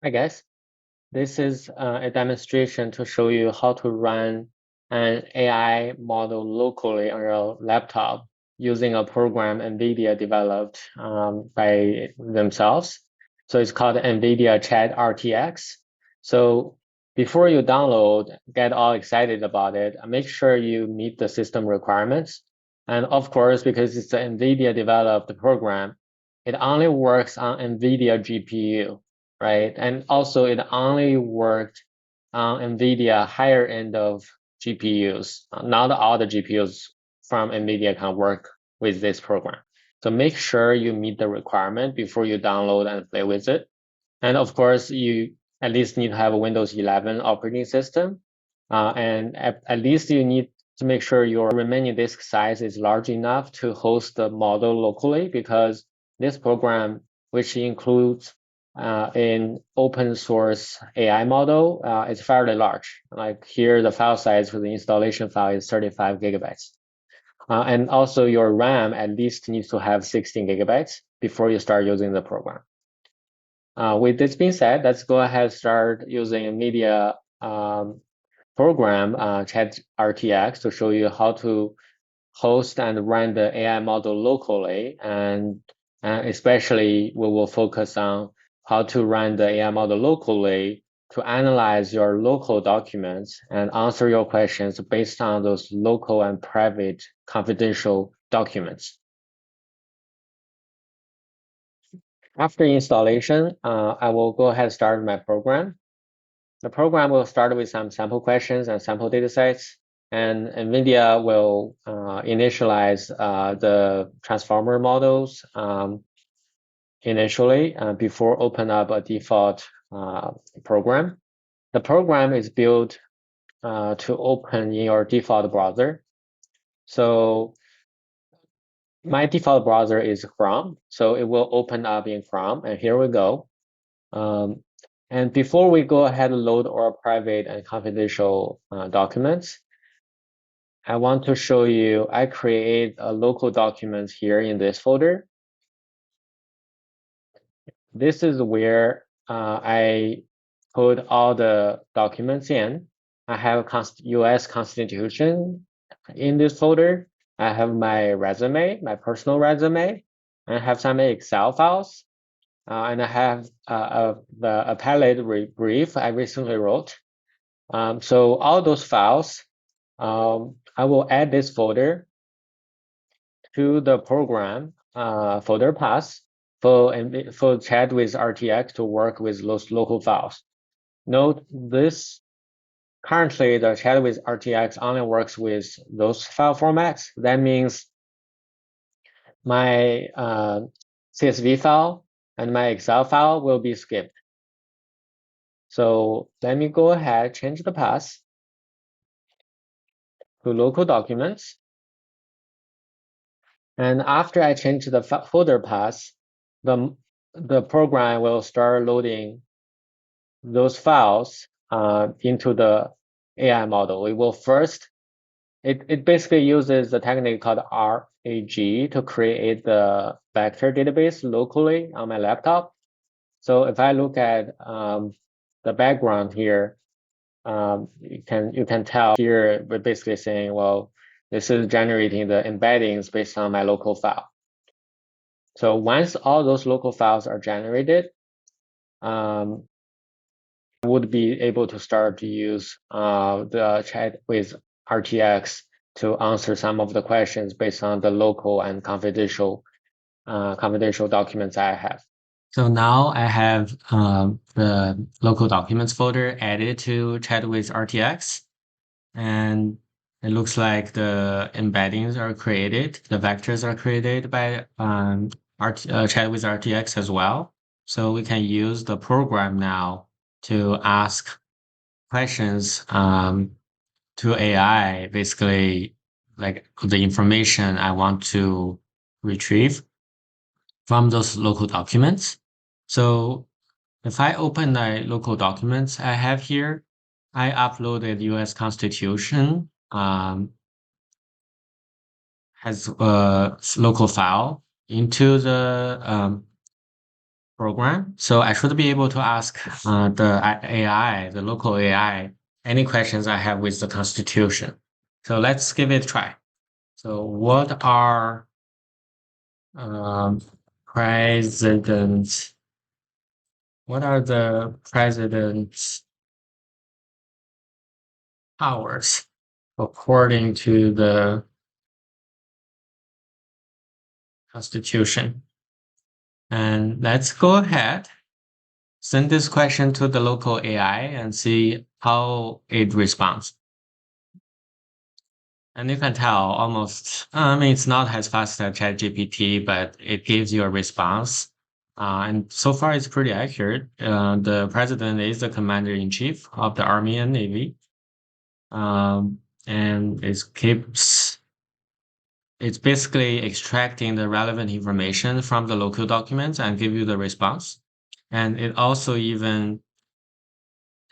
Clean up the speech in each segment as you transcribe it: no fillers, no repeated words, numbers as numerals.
I guess this is a demonstration to show you how to run an AI model locally on your laptop using a program NVIDIA developed by themselves. So it's called NVIDIA Chat RTX. So before you download, get all excited about it, make sure you meet the system requirements. And of course, because it's an NVIDIA developed program, it only works on NVIDIA GPU, right? And also it only worked on NVIDIA higher end of GPUs. Not all the GPUs from NVIDIA can work with this program. So make sure you meet the requirement before you download and play with it. And of course, you at least need to have a Windows 11 operating system. And at least you need to make sure your remaining disk size is large enough to host the model locally, because this program, which includes an open source AI model, is fairly large. Like here, the file size for the installation file is 35 gigabytes. And also your RAM at least needs to have 16 gigabytes before you start using the program. With this being said, let's go ahead and start using NVIDIA program, Chat RTX, to show you how to host and run the AI model locally. And especially we will focus on how to run the AI model locally to analyze your local documents and answer your questions based on those local and private confidential documents. After installation, I will go ahead and start my program. The program will start with some sample questions and sample datasets, and NVIDIA will initialize the transformer models initially before open up a default program. The program is built to open in your default browser. So my default browser is Chrome, so it will open up in Chrome, and here we go. And before we go ahead and load our private and confidential documents, I want to show you, I create a local document here in this folder. This is where I put all the documents in. I have US Constitution in this folder. I have my resume, my personal resume. I have some Excel files. And I have a appellate brief I recently wrote. So all those files, I will add this folder to the program folder path for Chat with RTX to work with those local files. Note this, currently the Chat with RTX only works with those file formats. That means my CSV file and my Excel file will be skipped. So let me go ahead, change the path to local documents. And after I change the folder path, the program will start loading those files into the AI model. It will first, it basically uses the technique called RAG to create the vector database locally on my laptop. So if I look at the background here, you can tell here we're basically saying, well, this is generating the embeddings based on my local file. So once all those local files are generated, I would be able to start to use the Chat with RTX to answer some of the questions based on the local and confidential documents I have. So now I have the local documents folder added to Chat with RTX, and it looks like the embeddings are created, the vectors are created by Chat with RTX as well. So we can use the program now to ask questions to AI, basically like the information I want to retrieve from those local documents. So if I open the local documents I have here, I uploaded US Constitution as a local file into the program. So I should be able to ask the local AI, any questions I have with the Constitution. So let's give it a try. So um, president's what are the president's powers according to the Constitution? And let's go ahead, send this question to the local AI and see how it responds. And you can tell almost, I mean, it's not as fast as ChatGPT, but it gives you a response. And so far, it's pretty accurate. The president is the commander in chief of the army and navy. And it's basically extracting the relevant information from the local documents and give you the response. And it also even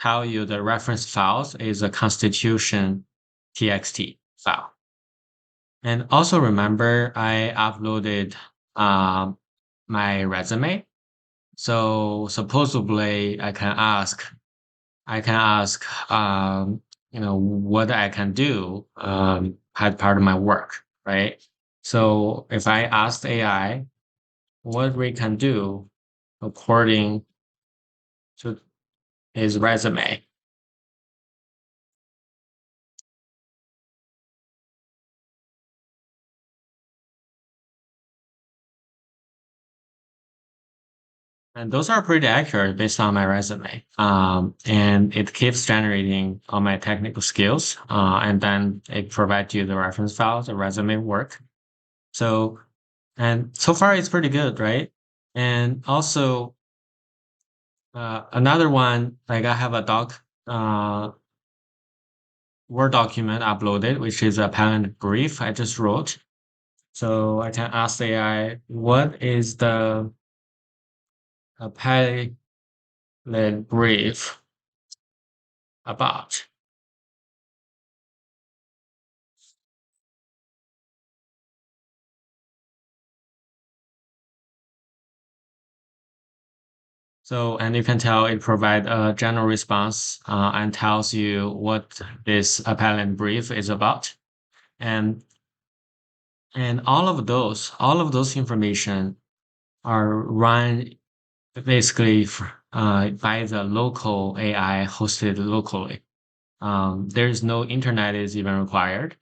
tell you the reference files is a constitution txt file. And also remember, I uploaded my resume. So supposedly I can ask, what I can do as part of my work, right? So if I asked AI what we can do according to his resume, and those are pretty accurate based on my resume. And it keeps generating all my technical skills, and then it provides you the reference files, the resume work. So, and so far it's pretty good, right? And also, another one, like I have a Word document uploaded, which is a parent brief I just wrote. So I can ask AI, what is the appellate brief about? So, and you can tell it provide a general response and tells you what this appellant brief is about. And all of those information are run basically by the local AI hosted locally. There's no internet is even required,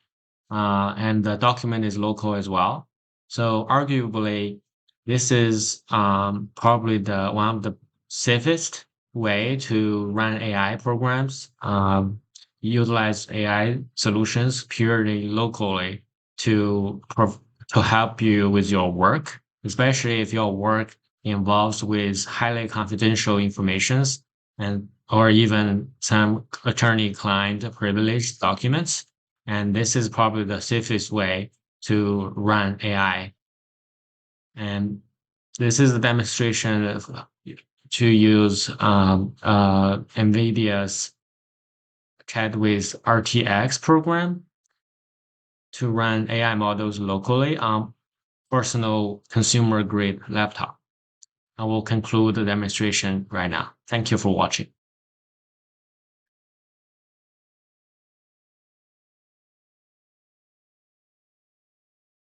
and the document is local as well. So arguably, this is probably the one of the safest way to run AI programs, utilize AI solutions purely locally to to help you with your work, especially if your work involves with highly confidential informations and or even some attorney-client privileged documents. And this is probably the safest way to run AI. And this is a demonstration of to use NVIDIA's Chat with RTX program to run AI models locally on personal consumer grade laptop. I will conclude the demonstration right now. Thank you for watching.